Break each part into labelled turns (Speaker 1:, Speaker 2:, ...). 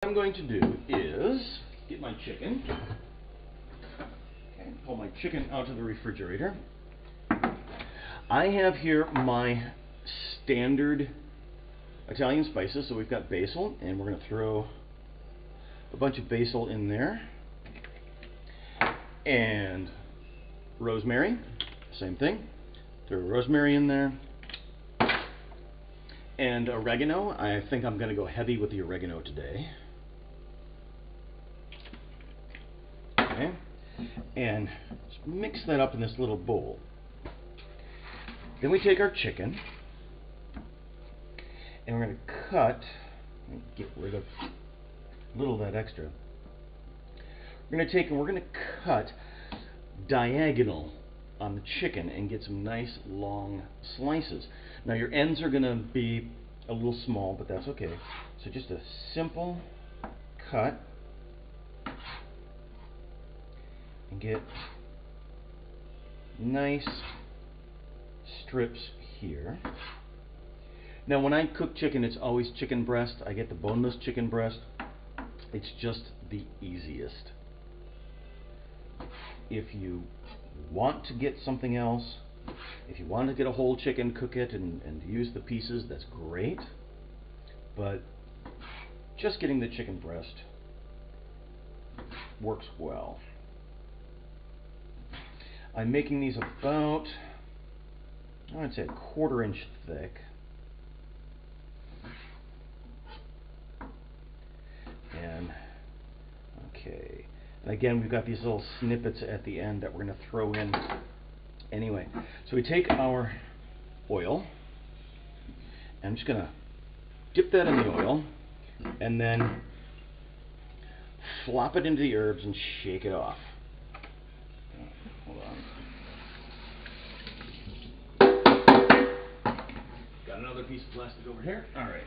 Speaker 1: What I'm going to do is get my chicken. Okay, pull my chicken out of the refrigerator. I have here my standard Italian spices. So we've got basil, and we're going to throw a bunch of basil in there. And rosemary, same thing. Throw rosemary in there. And oregano. I think I'm going to go heavy with the oregano today. Okay. And just mix that up in this little bowl. Then we take our chicken and we're going to cut, get rid of a little of that extra. We're going to take and we're going to cut diagonal on the chicken and get some nice long slices. Now your ends are going to be a little small, but that's okay. So just a simple cut and get nice strips here. Now when I cook chicken, it's always chicken breast. I get the boneless chicken breast. It's just the easiest. If you want to get something else, if you want to get a whole chicken, cook it and use the pieces, that's great. But just getting the chicken breast works well. I'm making these about, I'd say, 1/4 inch thick. And okay. And again, we've got these little snippets at the end that we're going to throw in anyway. So we take our oil, and I'm just going to dip that in the oil, and then flop it into the herbs and shake it off. Hold on. Got another piece of plastic over here. All right.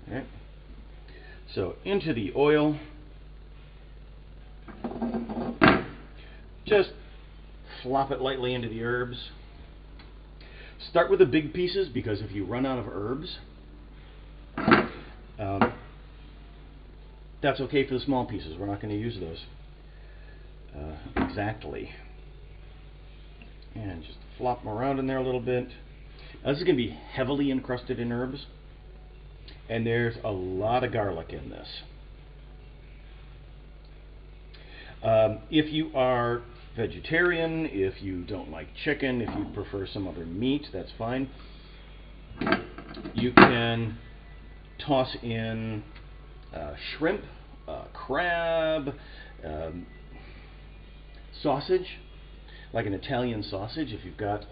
Speaker 1: All right. So into the oil. Just flop it lightly into the herbs. Start with the big pieces, because if you run out of herbs, that's okay for the small pieces. We're not going to use those exactly. And just flop them around in there a little bit. Now, this is going to be heavily encrusted in herbs, and there's a lot of garlic in this. If you are vegetarian, if you don't like chicken, if you prefer some other meat, that's fine. You can toss in shrimp, crab, sausage, like an Italian sausage. If you've got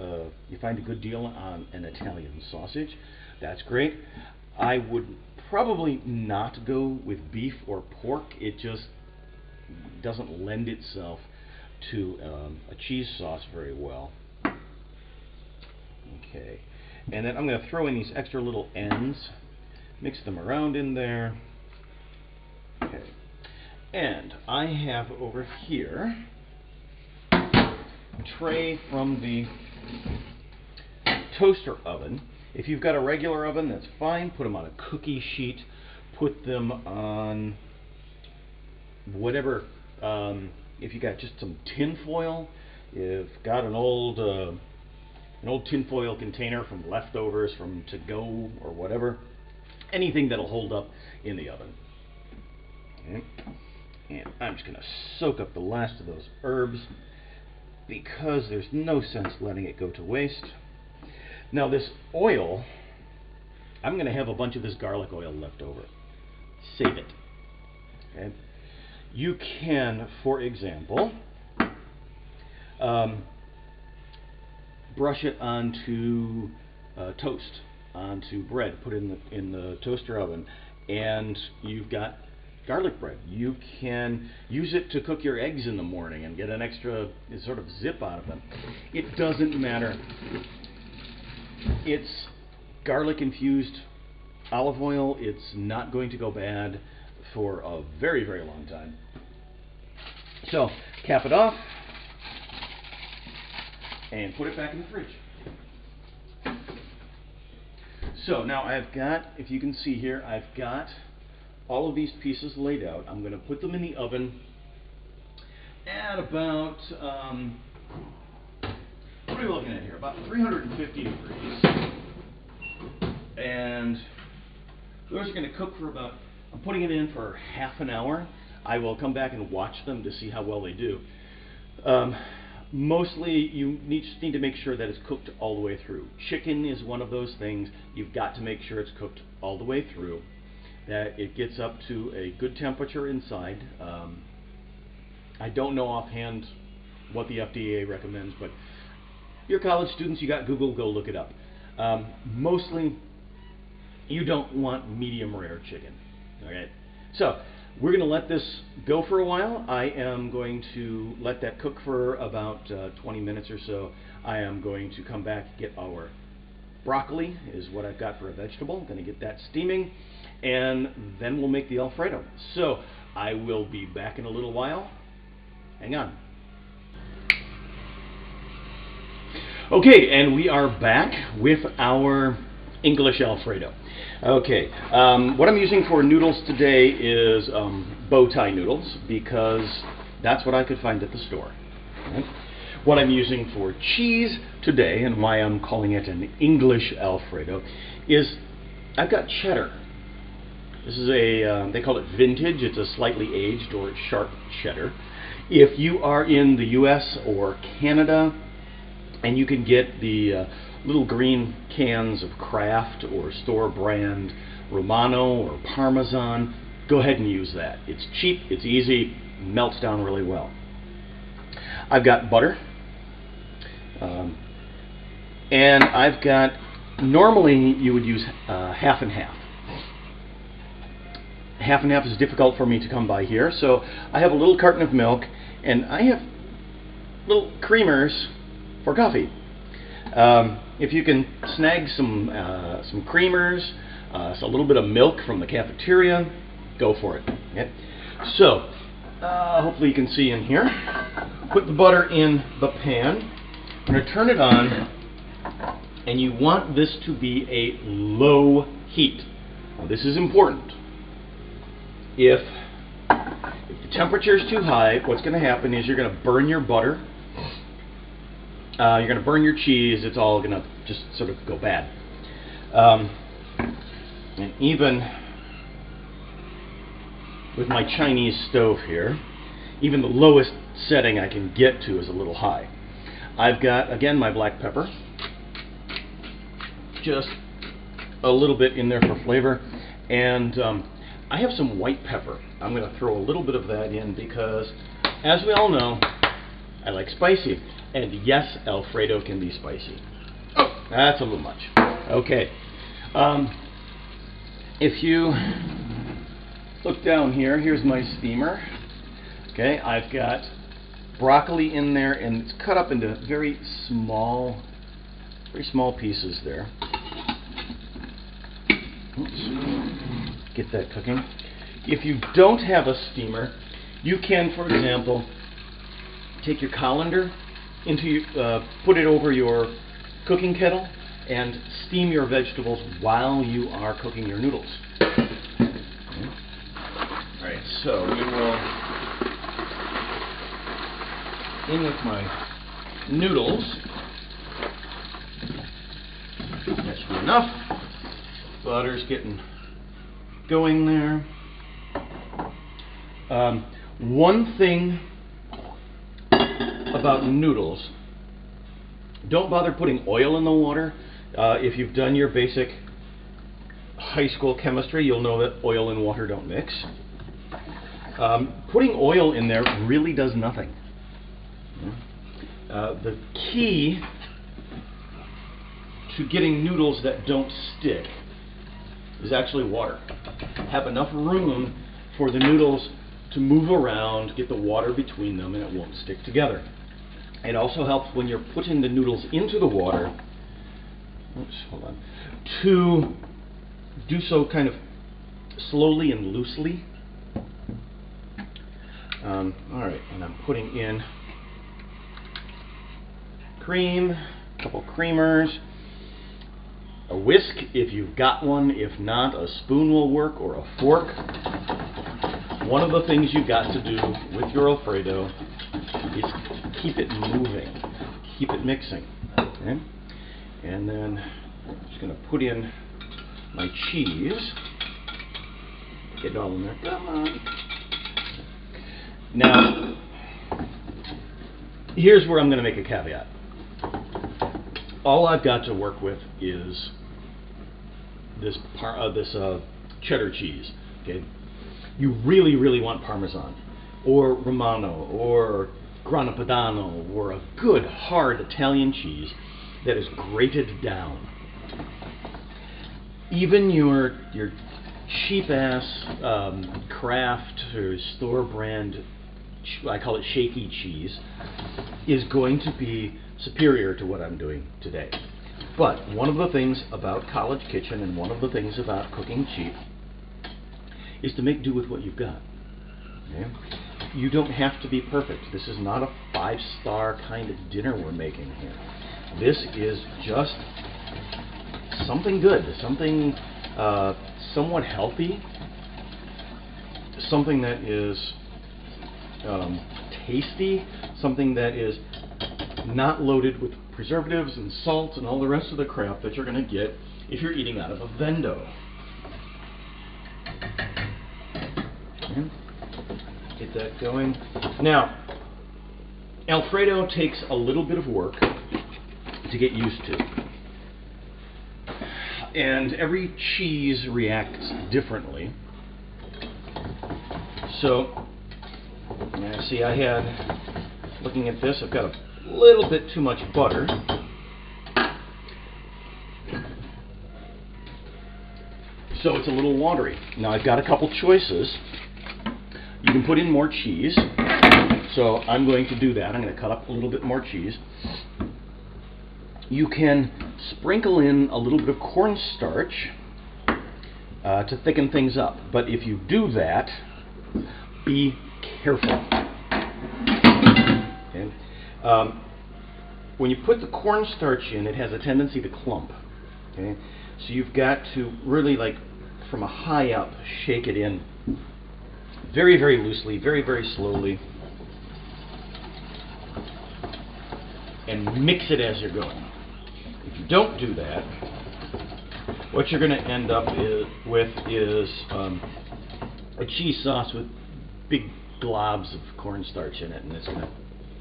Speaker 1: you find a good deal on an Italian sausage, that's great. I would probably not go with beef or pork. It just doesn't lend itself to a cheese sauce very well. Okay, and then I'm going to throw in these extra little ends, mix them around in there. Okay, and I have over here a tray from the toaster oven. If you've got a regular oven, that's fine. Put them on a cookie sheet. Put them on whatever. If you got just some tin foil, you've got an old tin foil container from leftovers from to go or whatever, anything that'll hold up in the oven. Okay. And I'm just going to soak up the last of those herbs, because there's no sense letting it go to waste. Now this oil, I'm going to have a bunch of this garlic oil left over. Save it. Okay. You can, for example, brush it onto toast, onto bread, put it in the toaster oven, and you've got garlic bread. You can use it to cook your eggs in the morning and get an extra sort of zip out of them. It doesn't matter. It's garlic infused olive oil. It's not going to go bad for a very, very long time. So cap it off and put it back in the fridge. So now I've got, if you can see here, I've got all of these pieces laid out. I'm going to put them in the oven at about, what are we looking at here? About 350 degrees. And those are going to cook for about, I'm putting it in for half an hour. I will come back and watch them to see how well they do. Mostly you just need to make sure that it's cooked all the way through. Chicken is one of those things. You've got to make sure it's cooked all the way through, that it gets up to a good temperature inside. I don't know offhand what the FDA recommends, but you're college students, you got Google, go look it up. Mostly you don't want medium rare chicken. Okay, so we're going to let this go for a while. I am going to let that cook for about 20 minutes or so. I am going to come back, get our broccoli, is what I've got for a vegetable. I'm going to get that steaming, and then we'll make the Alfredo. So I will be back in a little while. Hang on. Okay, and we are back with our English Alfredo. Okay, what I'm using for noodles today is bow tie noodles, because that's what I could find at the store. Right? What I'm using for cheese today, and why I'm calling it an English Alfredo, is I've got cheddar. This is a, they call it vintage. It's a slightly aged or sharp cheddar. If you are in the US or Canada, and you can get the little green cans of Kraft or store brand Romano or Parmesan, go ahead and use that. It's cheap, it's easy, melts down really well. I've got butter, and I've got, normally you would use half and half. Half and half is difficult for me to come by here, so I have a little carton of milk, and I have little creamers for coffee. If you can snag some creamers, a little bit of milk from the cafeteria, go for it. Okay? So, hopefully you can see in here. Put the butter in the pan. I'm going to turn it on, and you want this to be a low heat. Now, this is important. If the temperature is too high, what's going to happen is you're going to burn your butter. You're going to burn your cheese. It's all going to just sort of go bad. And even with my Chinese stove here, even the lowest setting I can get to is a little high. I've got, again, my black pepper. Just a little bit in there for flavor. And I have some white pepper. I'm going to throw a little bit of that in because, as we all know, I like spicy. And yes, Alfredo can be spicy. Oh, that's a little much. Okay. If you look down here, here's my steamer. Okay, I've got broccoli in there, and it's cut up into very small pieces there. Oops. Get that cooking. If you don't have a steamer, you can, for example, take your colander, put it over your cooking kettle and steam your vegetables while you are cooking your noodles. Alright, so we will, in with my noodles. That should be enough. Butter's getting going there. One thing about noodles, don't bother putting oil in the water. If you've done your basic high school chemistry, you'll know that oil and water don't mix. Putting oil in there really does nothing. The key to getting noodles that don't stick is actually water. Have enough room for the noodles to move around, get the water between them, and it won't stick together. It also helps when you're putting the noodles into the water, to do so kind of slowly and loosely. Alright, and I'm putting in cream, a couple creamers. A whisk if you've got one. If not, a spoon will work, or a fork. One of the things you've got to do with your Alfredo is keep it moving, keep it mixing. Okay? And then I'm just going to put in my cheese. Get it all in there. Come on. Now, here's where I'm going to make a caveat. All I've got to work with is this cheddar cheese. Okay, you really, really want Parmesan, or Romano, or Grana Padano, or a good hard Italian cheese that is grated down. Even your cheap ass Kraft or store brand, I call it shaky cheese, is going to be superior to what I'm doing today. But one of the things about College Kitchen and one of the things about cooking cheap is to make do with what you've got. Okay? You don't have to be perfect. This is not a 5-star kind of dinner we're making here. This is just something good, something somewhat healthy, something that is tasty, something that is not loaded with preservatives and salt and all the rest of the crap that you're going to get if you're eating out of a vendo. Okay. Get that going. Now, Alfredo takes a little bit of work to get used to. And every cheese reacts differently. So, see, I had, looking at this, I've got a little bit too much butter. So it's a little watery. Now I've got a couple choices. You can put in more cheese. So I'm going to do that. I'm going to cut up a little bit more cheese. You can sprinkle in a little bit of cornstarch to thicken things up. But if you do that, be careful. Okay? When you put the cornstarch in, it has a tendency to clump. Okay? So you've got to really, like, from a high up, shake it in very, very loosely, very, very slowly, and mix it as you're going. If you don't do that, what you're going to end up with is a cheese sauce with big globs of cornstarch in it, and it's going to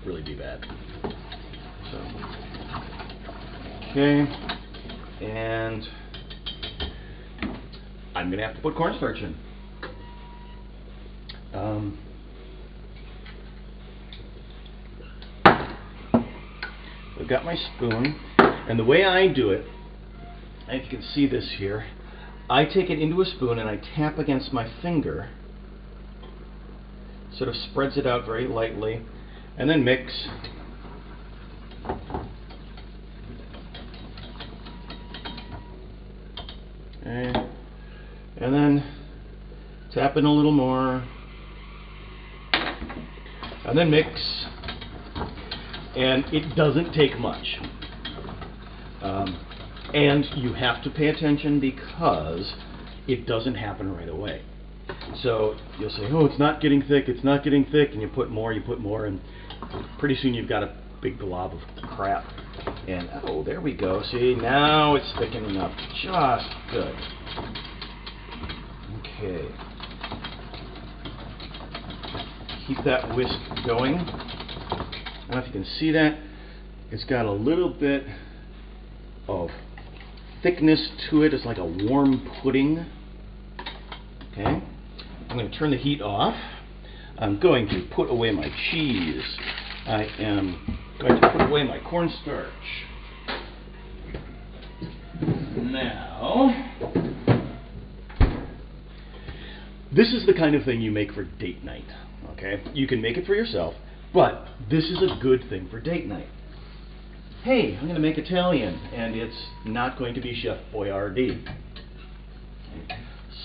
Speaker 1: really be bad. So, okay, and I'm going to have to put cornstarch in. I've got my spoon, and the way I do it, if you can see this here, I take it into a spoon and I tap against my finger, sort of spreads it out very lightly, and then mix. Okay. And then tap in a little more, and then mix. And it doesn't take much. And you have to pay attention because it doesn't happen right away. So you'll say, oh, it's not getting thick, it's not getting thick, and you put more, and pretty soon you've got a big glob of crap. And oh, there we go. See, now it's thickening up just good. Okay. Keep that whisk going. I don't know if you can see that. It's got a little bit of thickness to it. It's like a warm pudding. Okay. I'm going to turn the heat off. I'm going to put away my cheese. I am going to put away my cornstarch. Now, this is the kind of thing you make for date night. Okay? You can make it for yourself, but this is a good thing for date night. Hey, I'm going to make Italian, and it's not going to be Chef Boyardee.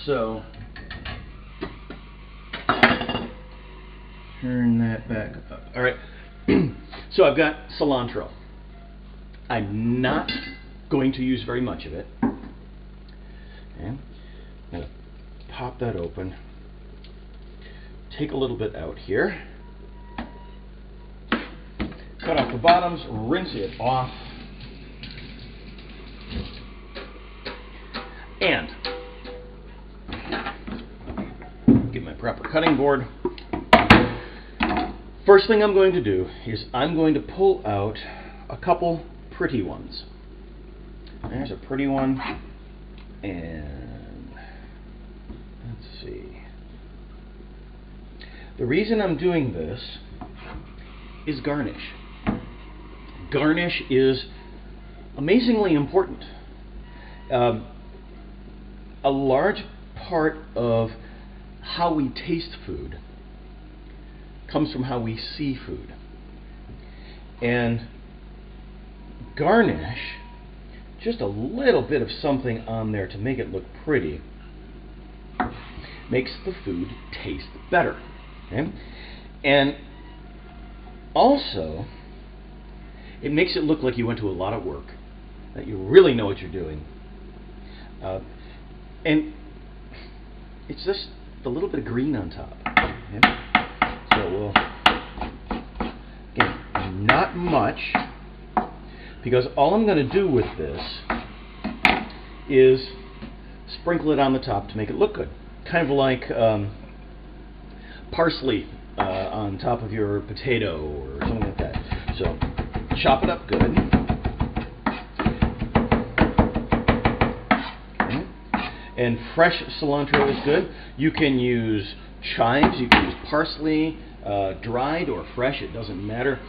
Speaker 1: So, turn that back up. All right. So I've got cilantro. I'm not going to use very much of it. Okay. I'm going to pop that open. Take a little bit out here. Cut off the bottoms, rinse it off. And get my proper cutting board. First thing I'm going to do is I'm going to pull out a couple pretty ones. There's a pretty one, and let's see. The reason I'm doing this is garnish. Garnish is amazingly important. A large part of how we taste food comes from how we see food. And garnish, just a little bit of something on there to make it look pretty, makes the food taste better. Okay? And also, it makes it look like you went to a lot of work, that you really know what you're doing. And it's just a little bit of green on top. Okay? So we'll, again, not much, because all I'm going to do with this is sprinkle it on the top to make it look good. Kind of like parsley on top of your potato or something like that. So chop it up good. Okay. And fresh cilantro is good. You can use chives, you can use parsley, dried or fresh, it doesn't matter.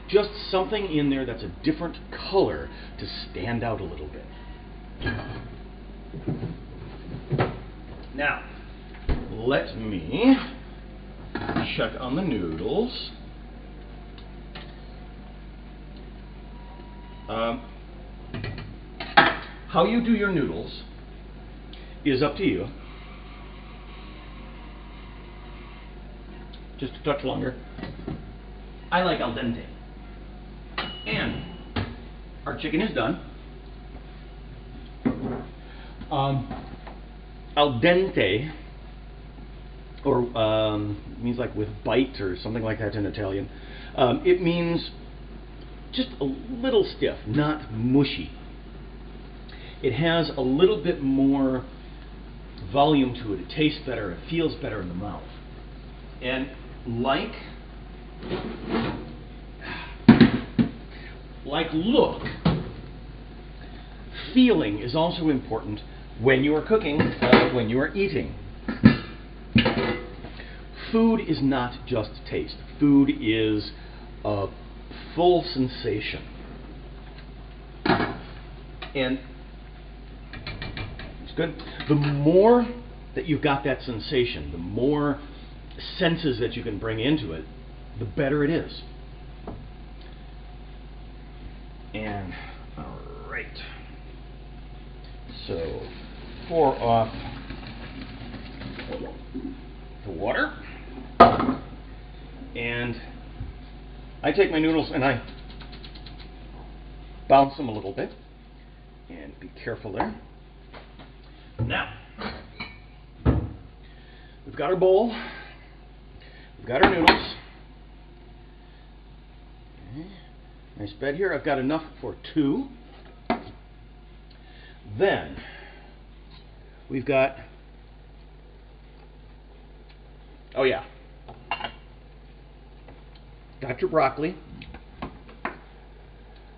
Speaker 1: Just something in there that's a different color to stand out a little bit. Now, let me check on the noodles. How you do your noodles is up to you. Just a touch longer. I like al dente. And our chicken is done. Al dente, or means like with bite or something like that in Italian. It means just a little stiff, not mushy. It has a little bit more volume to it. It tastes better. It feels better in the mouth. And like look, feeling is also important when you are cooking, when you are eating. Food is not just taste. Food is a full sensation. And it's good. The more that you've got that sensation, the more senses that you can bring into it, the better it is. And all right. So pour off the water. And I take my noodles and I bounce them a little bit. And be careful there. Now, we've got our bowl. We've got our noodles. Okay. Nice bed here. I've got enough for 2. Then, we've got, oh yeah, got your broccoli.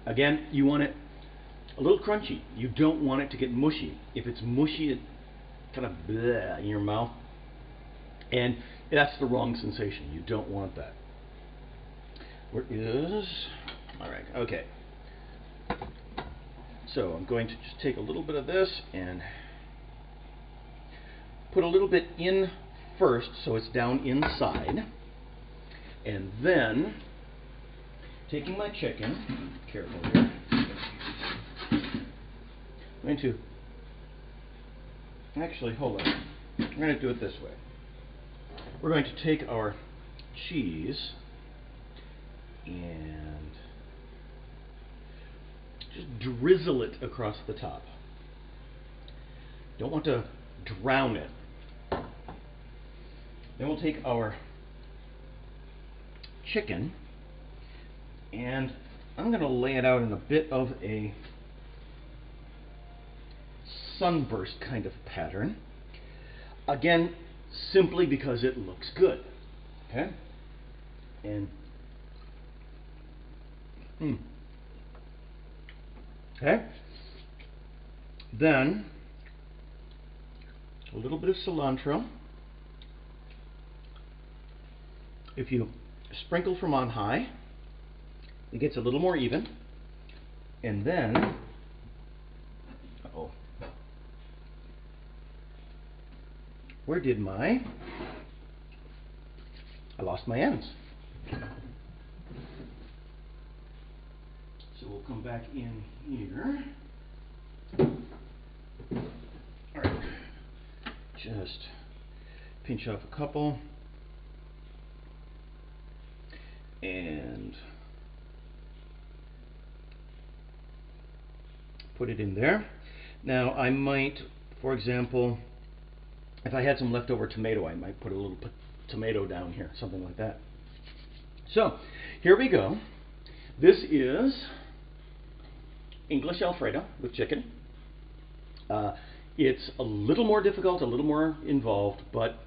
Speaker 1: Again, you want it a little crunchy. You don't want it to get mushy. If it's mushy, it kind of bleh in your mouth. And that's the wrong sensation. You don't want that. Where is... Alright, okay. So I'm going to just take a little bit of this and put a little bit in first so it's down inside. And then, taking my chicken, careful here, I'm going to, actually, hold on. I'm going to do it this way. We're going to take our cheese and just drizzle it across the top. Don't want to drown it. Then we'll take our chicken, and I'm going to lay it out in a bit of a sunburst kind of pattern. Again, simply because it looks good. Okay? And okay. Then a little bit of cilantro. If you sprinkle from on high, it gets a little more even. And then, uh-oh, where did I lost my ends. So we'll come back in here. All right, just pinch off a couple. And put it in there. Now I might, for example, if I had some leftover tomato, I might put a little tomato down here, something like that. So here we go. This is English Alfredo with chicken. It's a little more difficult, a little more involved, but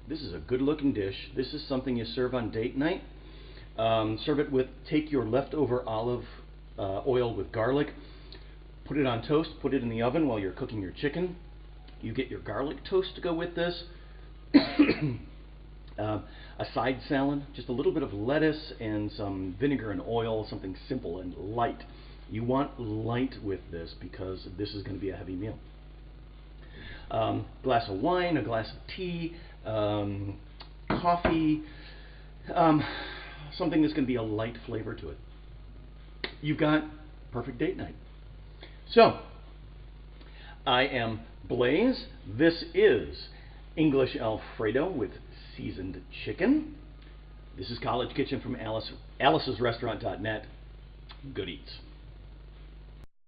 Speaker 1: this is a good looking dish. This is something you serve on date night. Serve it with, take your leftover olive oil with garlic, put it on toast, put it in the oven while you're cooking your chicken. You get your garlic toast to go with this. A side salad, just a little bit of lettuce and some vinegar and oil, something simple and light. You want light with this because this is going to be a heavy meal. Glass of wine, a glass of tea, coffee, something that's going to be a light flavor to it. You've got perfect date night. So, I am Blaze. This is English Alfredo with seasoned chicken. This is College Kitchen from AlicesRestaurant.net. Good eats.